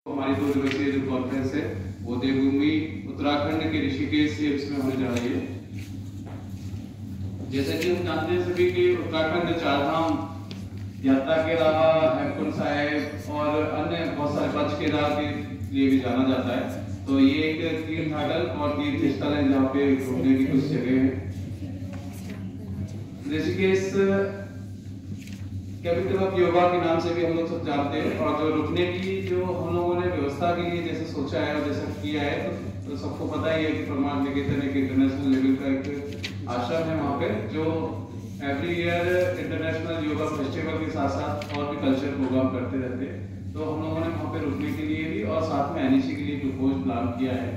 हमारी 2 दिवसीय जो कॉन्फ्रेंस है वो देवभूमि उत्तराखंड के ऋषिकेश से इसमें होने जा रही है। जैसा कि हम जानते हैं सभी कि उत्तराखंड चारधाम यात्रा के अलावा हेमकुंड साहिब और अन्य बहुत सारे पंच केदार के लिए भी जाना जाता है। तो ये एक तीर्थस्थल और तीर्थ स्थल है जहाँ पे घूमने की कुछ जगह है। ऋषिकेश कैपिटल ऑफ योगा के नाम से भी हम लोग सब जानते हैं, और जो रुकने की जो हम लोगों ने व्यवस्था के लिए जैसे सोचा है और जैसा किया है तो सबको पता ही है कि परमार्थ निकेतन एक इंटरनेशनल लेवल का एक आश्रम है वहाँ पे, जो every year international yoga festival के साथ साथ और भी कल्चर प्रोग्राम करते रहते हैं। तो हम लोगों ने वहाँ पे रुकने के लिए भी और साथ में एनईसी के लिए प्रपोज प्लान किया है।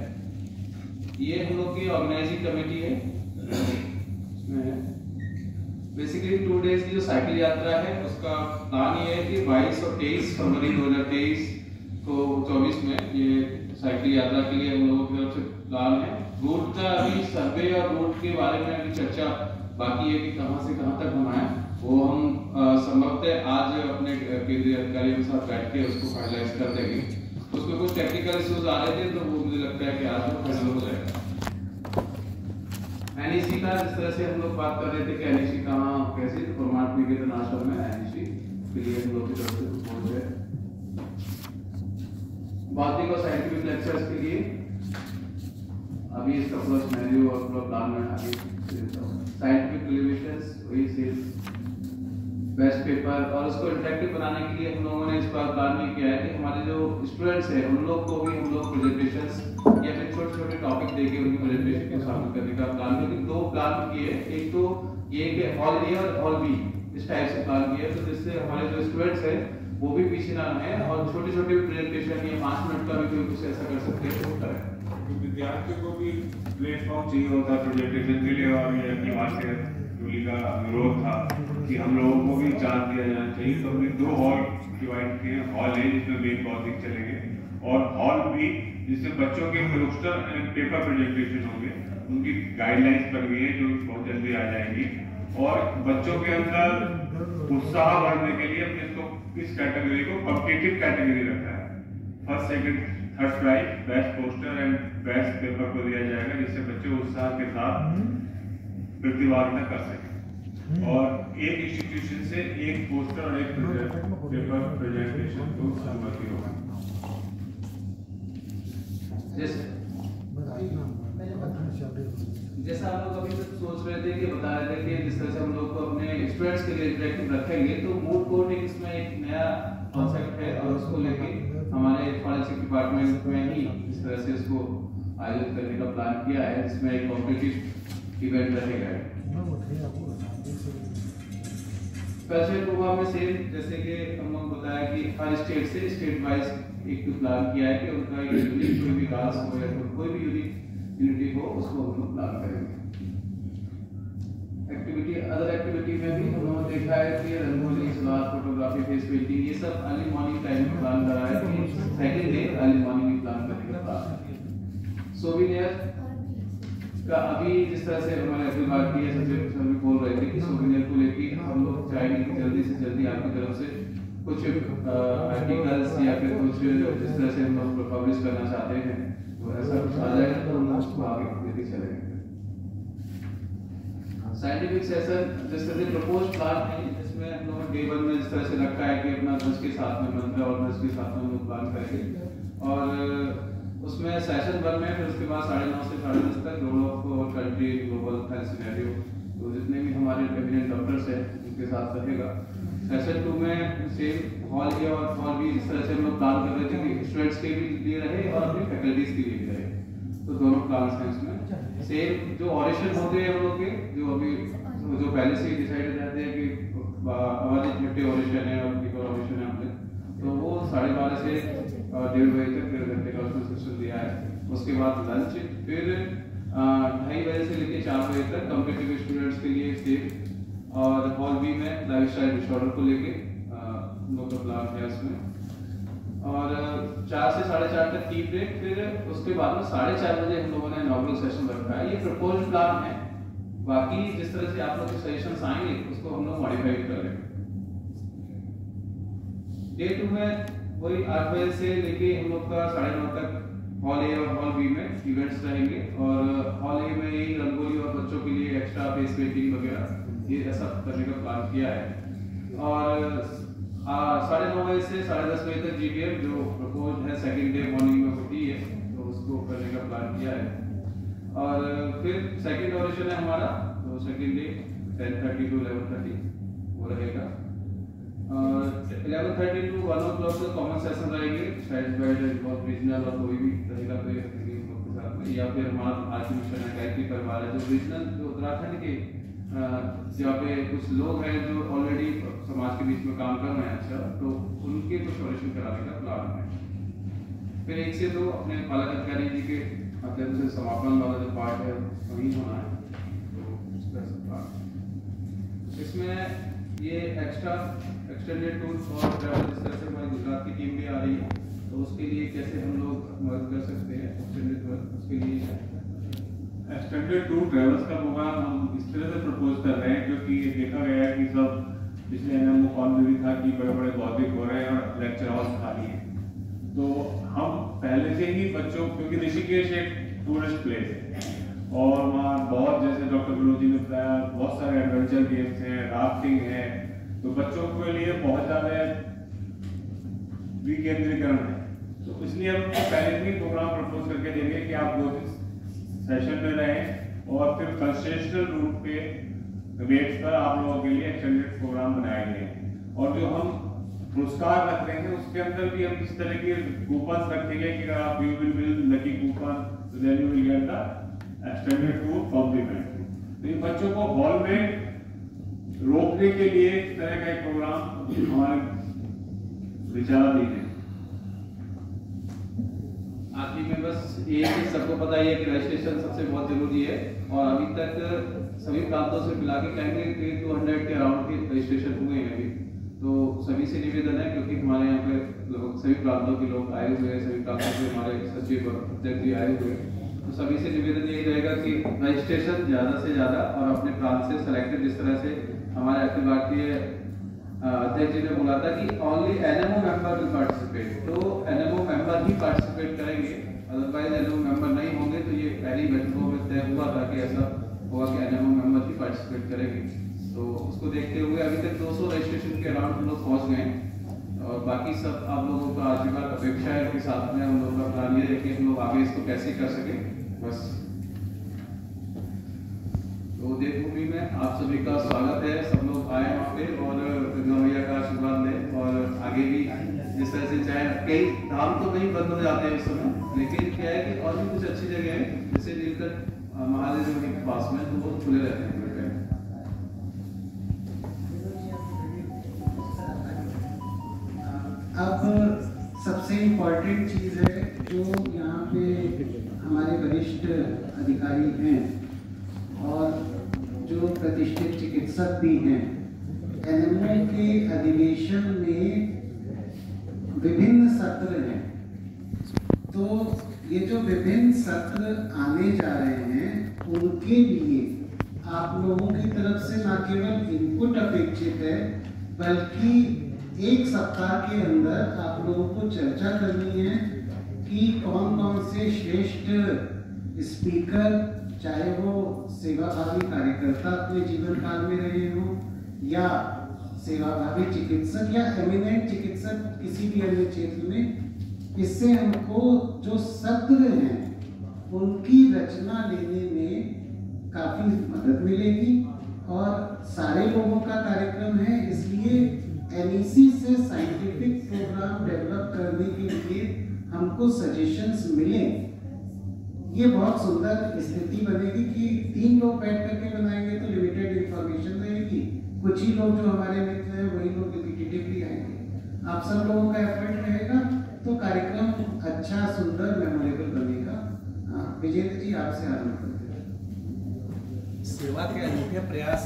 ये हम लोग की ऑर्गेनाइजिंग कमेटी है। बेसिकली 2 डेज की जो साइकिल यात्रा है उसका प्लान ये है कि 22 और 23 फरवरी 2023 को 24 में ये साइकिल यात्रा के लिए हम लोगों की तरफ से प्लान है। रूट का अभी सर्वे और रूट के बारे में अभी चर्चा बाकी है कि कहां से कहां तक हम आए, वो हम संभवतः आज अपने केंद्रीय अधिकारियों के साथ बैठ के उसको फाइनलाइज कर देंगे। उसमें कुछ टेक्निकल इश्यूज आ रहे थे तो वो मुझे लगता है कि आज वो फाइनल हो जाएगा। एनईसी का जिस तरह से हम लोग बात कर रहे थे कि एनईसी कहाँ कैसे, तो परमार्थ निकेतन आश्रम में एनईसी के लिए हम लोग की तरफ से प्रपोज है। बाकी को साइंटिफिक लेक्चर्स के लिए अभी इसका पूरा सिनेरियो और पूरा प्लान में आगे साइंटिफिक रिलेवेशंस वही सेल्स बेस्ट पेपर और उसको इंटरेक्टिव बनाने के लिए हम लोगों ने इस बार प्लान भी किया है कि हमारे जो स्टूडेंट्स हैं उन लोग को भी हम लोग प्रेजेंटेशंस या फिर छोटे-छोटे टॉपिक देके उनकी प्रेजेंटेशन को शामिल करने का प्लान है। 2 प्लान किए, एक तो ये कि हॉल ए और हॉल बी इस टाइप से प्लान किया तो जिससे हमारे जो स्टूडेंट्स हैं वो भी पीछे ना रहे और छोटे-छोटे प्रेजेंटेशन या 5 मिनट का भी कोई कुछ ऐसा कर सकते हैं तो करें। विद्यार्थियों को भी प्लेटफॉर्म चाहिए होता प्रेजेंटेशन के लिए, और ये अपनी बात से जूली का अनुरोध था कि हम लोगों को भी चांस दिया जाना चाहिए। तो हमने 2 हॉल डिवाइड किए, हॉल ए जिसमें मेन टॉपिक चलेंगे और हॉल बी जिसमें बच्चों के पोस्टर एंड पेपर प्रेजेंटेशन होंगे। उनकी गाइडलाइंस बन गई है जो बहुत जल्दी आ जाएंगी, और बच्चों के अंदर उत्साह बढ़ने के लिए अपने इसको इस कैटेगरी को कॉम्पिटिटिव कैटेगरी रखा है। First second third prize best poster and best paper को दिया जाएगा, जिससे बच्चे उत्साह के साथ प्रतिभागिता कर सकें और एक इंस्टीट्यूशन से एक पोस्टर और एक पेपर प्रेजेंटेशन को सहमति होगा। जैसा आप लोग अभी तक सोच रहे थे कि बता रहे थे कि जिस तरह से हम लोग को अपने स्टूडेंट्स के लिए इंटरेक्टिव रखेंगे, तो मूड कोर्ट इसमें एक नया कॉन्सेप्ट है और उसको लेके हमारे फॉरेंसिक डिपार्टमेंट में ही इस तरह से इसको आयोजित करने का प्लान किया है, जिसमें एक कॉम्पिटिटिव इवेंट रहेगा। कल्चरल प्रोग्राम में सेम जैसे कि हम लोग बताया कि हर स्टेट से स्टेट वाइज एक प्लान किया है कि उनका यूनिक कोई भी विकास हो या कोई भी यूनिक यूनिटी हो उसको हम लोग प्लान करेंगे। एक्टिविटी अदर एक्टिविटी में भी हम लोगों ने देखा है कि रंगोली, सलाद, फोटोग्राफी, फेस पेंटिंग ये सब अर्ली मॉर्निंग टाइम में प्लान करा है कि सेकंड डे अर्ली मॉर्निंग में प्लान करने का प्लान है। सोविनियर का अभी जिस तरह से हमारे अखिल भारतीय सब्जेक्ट सर भी बोल रहे थे कि सोविनियर को लेके हम लोग चाहेंगे कि जल्दी से जल्दी आपकी तरफ से कुछ आर्टिकल्स या फिर कुछ जिस तरह से हम लोग पब्लिश करना चाहते हैं तो ऐसा कुछ आ जाएगा तो हम उसको आगे लेके चलेंगे। साइंटिफिक सेशन जिस तरह से प्रपोज प्लान है इसमें हम लोगों ने टेबल में जिस तरह से रखा है कि अपना 10 के साथ में मंत्र और 10 के साथ में हम लोग प्लान करेंगे, और उसमें सेशन 1 में फिर उसके बाद 9:30 से 10:30 तक role of country global health scenario, तो जितने भी हमारे कैबिनेट डॉक्टर्स हैं उनके साथ रहेगा। सेशन 2 में सेम हॉल ए और हॉल बी इस तरह से हम लोग प्लान कर रहे थे कि स्टूडेंट्स के भी लिए रहे और अपनी फैकल्टीज के लिए भी रहे, तो दोनों प्लान्स हैं इसमें। सेम जो ऑडिशन होते हैं हम लोग के जो अभी जो पहले से ही डिसाइड रहते हैं कि हमारे छठे ऑडिशन है और एक ऑडिशन है हमने, तो वो 12:30 से 1:30 बजे तक 1.5 घंटे का उसमें सेशन दिया है। उसके बाद लंच, फिर 2:30 बजे से लेकर 4 बजे तक कॉम्पिटिटिव स्टूडेंट्स के लिए सेफ, और हॉल बी में लाइफस्टाइल डिसऑर्डर को लेके हम लोग का प्लान है उसमें, और 4 से 4:30 तक टी ब्रेक, फिर उसके बाद में 4:30 बजे हम लोगों ने इनॉग्रेशन सेशन रखा है। ये प्रपोज प्लान है, बाकी जिस तरह से आप लोग के सजेशंस आएंगे उसको हम लोग मॉडिफाई कर लेंगे। डे 2 में वही 8 बजे से लेके हम लोग का 9:30 तक हॉल ए और हॉल बी में इवेंट्स रहेंगे। और हॉल ए में यही रंगोली और बच्चों के लिए एक्स्ट्रा फेस पेंटिंग वगैरह ये ऐसा करने का प्लान किया है। और 9:30 बजे से 10:30 बजे तक GTM जो प्रपोज है सेकंड डे मॉर्निंग में होती है, तो उसको करने का प्लान किया है। और फिर सेकंड ऑडिशन है हमारा, तो सेकंड डे 10:30 to 11:30 वो रहेगा। और 11:30 to 1 o'clock तक कॉमन सेशन रहेंगे, साइड बाय साइड और रीजनल और कोई भी रहेगा तो के साथ में, या फिर हमारा आर्ट मिशन है गायत्री परिवार है जो रीजनल जो उत्तराखंड के जहाँ पे कुछ लोग हैं जो ऑलरेडी समाज के बीच में काम कर रहे हैं, अच्छा तो उनके कुछ ऑडिशन कराने का प्लान है। फिर 1 से 2 अपने पालक अधिकारी जी के माध्यम से समापन वाला जो पार्ट है वही होना है, तो इसका सब पार्ट इसमें ये एक्सटेंडेड टूर और ट्रैवल जिस तरह से हमारी गुजरात की टीम भी आ रही है, तो उसके लिए कैसे हम लोग मदद कर सकते हैं एक्सटेंडेड टूर, उसके लिए एक्सटेंडेड टूर ट्रैवल्स का प्रोग्राम हम इस तरह से प्रपोज कर रहे हैं क्योंकि ये देखा गया है कि सब पिछले NMO कॉल में भी था कि बड़े बड़े बौद्धिक हो रहे हैं और लेक्चर हॉल खाली है, तो हम पहले से ही बच्चों, क्योंकि ऋषिकेश एक टूरिस्ट प्लेस है और वहाँ बहुत, जैसे डॉक्टर गुरु जी ने बताया, बहुत सारे एडवेंचर गेम्स हैं, राफ्टिंग है, तो बच्चों के लिए बहुत ज़्यादा विकेंद्रीकरण है। तो इसलिए हम पहले ही प्रोग्राम प्रपोज करके देंगे कि आप 2 सेशन में रहें और फिर कंसेशनल रूट पे रेट्स पर आप लोगों के लिए एक्सटेंडेड प्रोग्राम बनाए गए हैं। और जो हम पुरस्कार रख रहे हैं उसके अंदर भी हम इस तरह के कूपन रखेंगे कि अगर आप you will will lucky coupon तो then you will get the extended tour complimentary. तो इन बच्चों को हॉल में रोकने के लिए इस तरह का एक प्रोग्राम हमारे विचाराधीन है। आखिरी में बस ये कि सबको पता ही है कि रजिस्ट्रेशन सबसे बहुत जरूरी है और अभी तक सभी प्रांतों से मिला के कहेंगे कि 200 के अराउंड के रजिस्ट्रेशन हुए हैं अभी, तो सभी से निवेदन है क्योंकि हमारे यहाँ पे लोग सभी प्रांतों के लोग आए हुए हैं, सभी प्रांतों से हमारे सचिव और अध्यक्ष भी आए हुए हैं, तो सभी से निवेदन यही रहेगा कि रजिस्ट्रेशन ज़्यादा से ज़्यादा और अपने प्रांत से सेलेक्टेड, जिस तरह से हमारे अखिल भारतीय अध्यक्ष जी ने बोला था कि only NMO member will participate, तो NMO मेंबर ही पार्टिसिपेट करेंगे, अदरवाइज NMO मेंबर नहीं होंगे। तो ये पहली बैठकों में तय हुआ था कि ऐसा होगा कि NMO मेंबर ही पार्टिसिपेट करेंगे, तो उसको देखते हुए अभी तक 200 रजिस्ट्रेशन के अराउंड हम लोग पहुँच गए और बाकी सब आप लोगों का आशीर्वाद अपेक्षा है कि साथ में हम लोगों का प्लान ये है कि हम लोग आगे इसको कैसे कर सके बस। तो देवभूमि में आप सभी का स्वागत है, सब लोग आए वहाँ पे और गंगा मैया का आशीर्वाद लें और आगे भी जिस तरह से चाहे कई धाम तो कहीं बंद हो जाते हैं इस समय, लेकिन क्या है कि और भी कुछ अच्छी जगह है जैसे नीलकंठ महादेव के पास में, तो वो खुले रहते हैं। अब सबसे इम्पोर्टेंट चीज़ है जो यहाँ पे हमारे वरिष्ठ अधिकारी हैं और जो प्रतिष्ठित चिकित्सक भी हैं, NMO के अधिवेशन में विभिन्न सत्र हैं, तो ये जो विभिन्न सत्र आने जा रहे हैं उनके लिए आप लोगों की तरफ से न केवल इनपुट अपेक्षित है बल्कि 1 सप्ताह के अंदर आप लोगों को चर्चा करनी है कि कौन कौन से श्रेष्ठ स्पीकर, चाहे वो सेवाभावी कार्यकर्ता अपने जीवन काल में रहे हों या सेवाभावी चिकित्सक या एमिनेंट चिकित्सक किसी भी अन्य क्षेत्र में, इससे हमको जो सत्र हैं उनकी रचना लेने में काफ़ी मदद मिलेगी और सारे लोगों का कार्यक्रम है, इसलिए NEC से साइंटिफिक प्रोग्राम डेवलप करने के लिए हमको सजेशंस मिले। ये बहुत सुंदर स्थिति बनेगी कि 3 लोग बैठ करके बनाएंगे तो लिमिटेड इंफॉर्मेशन रहेगी, कुछ ही लोग जो हमारे मित्र हैं वही लोग रिपीटेटिवली आएंगे। आप सब लोगों का एफर्ट रहेगा तो कार्यक्रम अच्छा, सुंदर, मेमोरेबल बनेगा। विजेंद्र जी आपसे आरंभ करते हैं। सेवा के अनूठे प्रयास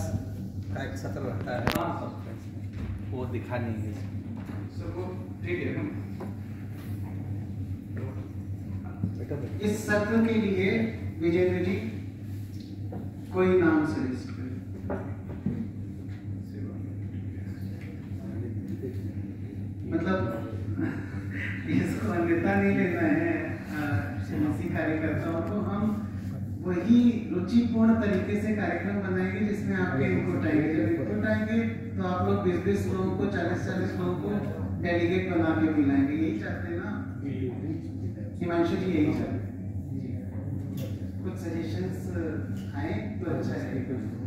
का एक सत्र रहता है, वो दिखा नहीं है सबको, ठीक है। इस सत्र के लिए विजेंद्र जी कोई नाम सजेस्ट करें। मतलब देना है सीएमसी कार्यकर्ताओं को, हम वही रुचिपूर्ण तरीके से कार्यक्रम बनाएंगे जिसमें आपके इनपुट आएंगे। जब इनपुट आएंगे तो आप लोग 20-20 लोगों को, 40-40 लोगों को डेलीगेट बना के मिलाएंगे। यही चाहते हैं ना हिमांशु जी? यही चाहते हैं। कुछ सजेशंस आए तो अच्छा है।